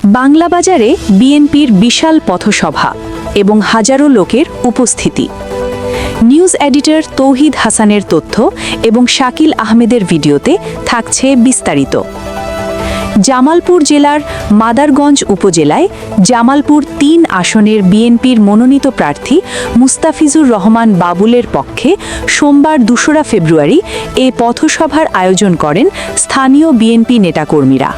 বাংলা বাজারে বিএনপির বিশাল পথসভা এবং হাজারো লোকের উপস্থিতি। নিউজ এডিটর তৌহিদ হাসানের তথ্য এবং শাকিল আহমেদের ভিডিওতে থাকছে বিস্তারিত। জামালপুর জেলার মাদারগঞ্জ উপজেলায় জামালপুর ৩ আসনের বিএনপির মনোনীত প্রার্থী মুস্তাফিজুর রহমান বাবুলের পক্ষে সোমবার ২রা ফেব্রুয়ারি এ পথসভার আয়োজন করেন স্থানীয় বিএনপি নেতাকর্মীরা।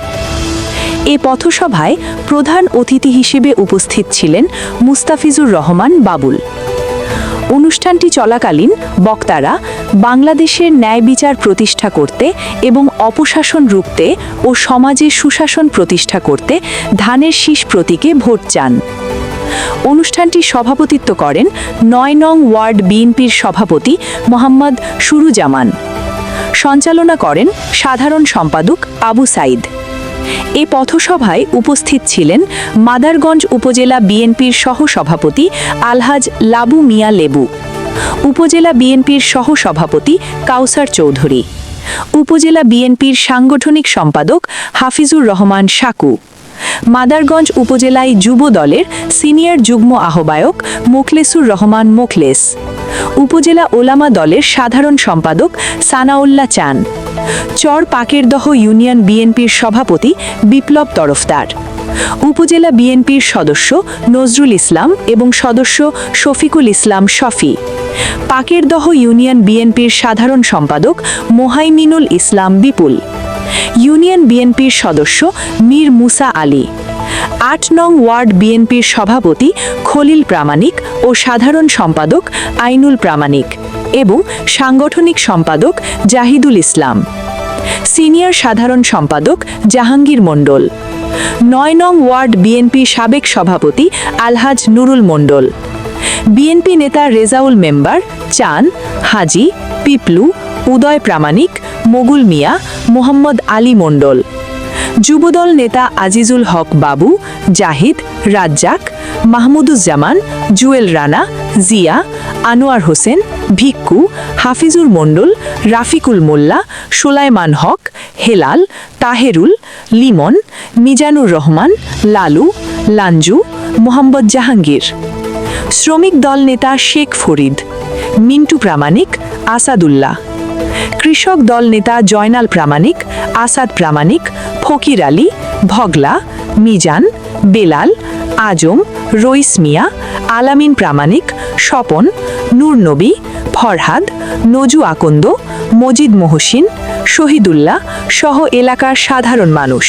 এ পথসভায় প্রধান অতিথি হিসেবে উপস্থিত ছিলেন মুস্তাফিজুর রহমান বাবুল। অনুষ্ঠানটি চলাকালীন বক্তারা বাংলাদেশের ন্যায় বিচার প্রতিষ্ঠা করতে এবং অপশাসন রুখতে ও সমাজে সুশাসন প্রতিষ্ঠা করতে ধানের শীষ প্রতীকে ভোট চান। অনুষ্ঠানটি সভাপতিত্ব করেন ৯ নং ওয়ার্ড বিএনপির সভাপতি মোহাম্মদ সুরুজামান। সঞ্চালনা করেন সাধারণ সম্পাদক আবু সাইদ। এ পথসভায় উপস্থিত ছিলেন মাদারগঞ্জ উপজেলা বিএনপির সহসভাপতি আলহাজ লাবু মিয়া লেবু, উপজেলা বিএনপির সহসভাপতি কাউসার চৌধুরী, উপজেলা বিএনপির সাংগঠনিক সম্পাদক হাফিজুর রহমান সাকু, মাদারগঞ্জ উপজেলায় যুব দলের সিনিয়র যুগ্ম আহ্বায়ক মোখলেসুর রহমান মোখলেস, উপজেলা ওলামা দলের সাধারণ সম্পাদক সানাউল্লাহ চান, চর পাকেরদহ ইউনিয়ন বিএনপির সভাপতি বিপ্লব তরফদার, উপজেলা বিএনপির সদস্য নজরুল ইসলাম এবং সদস্য শফিকুল ইসলাম শফি, পাকেরদহ ইউনিয়ন বিএনপির সাধারণ সম্পাদক মোহাইমিনুল ইসলাম বিপুল, ইউনিয়ন বিএনপির সদস্য মীর মুসা আলী, ৮ নং ওয়ার্ড বিএনপির সভাপতি খলিল প্রামাণিক ও সাধারণ সম্পাদক আইনুল প্রামাণিক এবং সাংগঠনিক সম্পাদক জাহিদুল ইসলাম, সিনিয়র সাধারণ সম্পাদক জাহাঙ্গীর মণ্ডল, ৯ নং ওয়ার্ড বিএনপি সাবেক সভাপতি আলহাজ নুরুল মণ্ডল, বিএনপি নেতা রেজাউল মেম্বার চান, হাজি, পিপলু, উদয় প্রামাণিক, মোগুল মিয়া, মোহাম্মদ আলী মণ্ডল, যুবদল নেতা আজিজুল হক বাবু, জাহিদ, রাজ্জাক, মাহমুদুজ্জামান, জুয়েল রানা, জিয়া, আনোয়ার হোসেন, ভিক্কু, হাফিজুর মণ্ডল, রাফিকুল মোল্লা, সুলাইমান হক, হেলাল, তাহেরুল, লিমন, মিজানুর রহমান, লালু, লাঞ্জু, মোহাম্মদ জাহাঙ্গীর, শ্রমিক দল নেতা শেখ ফরিদ, মিন্টু প্রামাণিক, আসাদুল্লাহ, কৃষক দল নেতা জয়নাল প্রামাণিক, আসাদ প্রামাণিক, ফকির আলী, ভগলা, মিজান, বেলাল, আজম, রইস মিয়া, আলামিন প্রামাণিক, স্বপন, নূর নবী, ফরহাদ, নজু আকন্দ, মজিদ মহসিন, শহীদুল্লাহ সহ এলাকার সাধারণ মানুষ।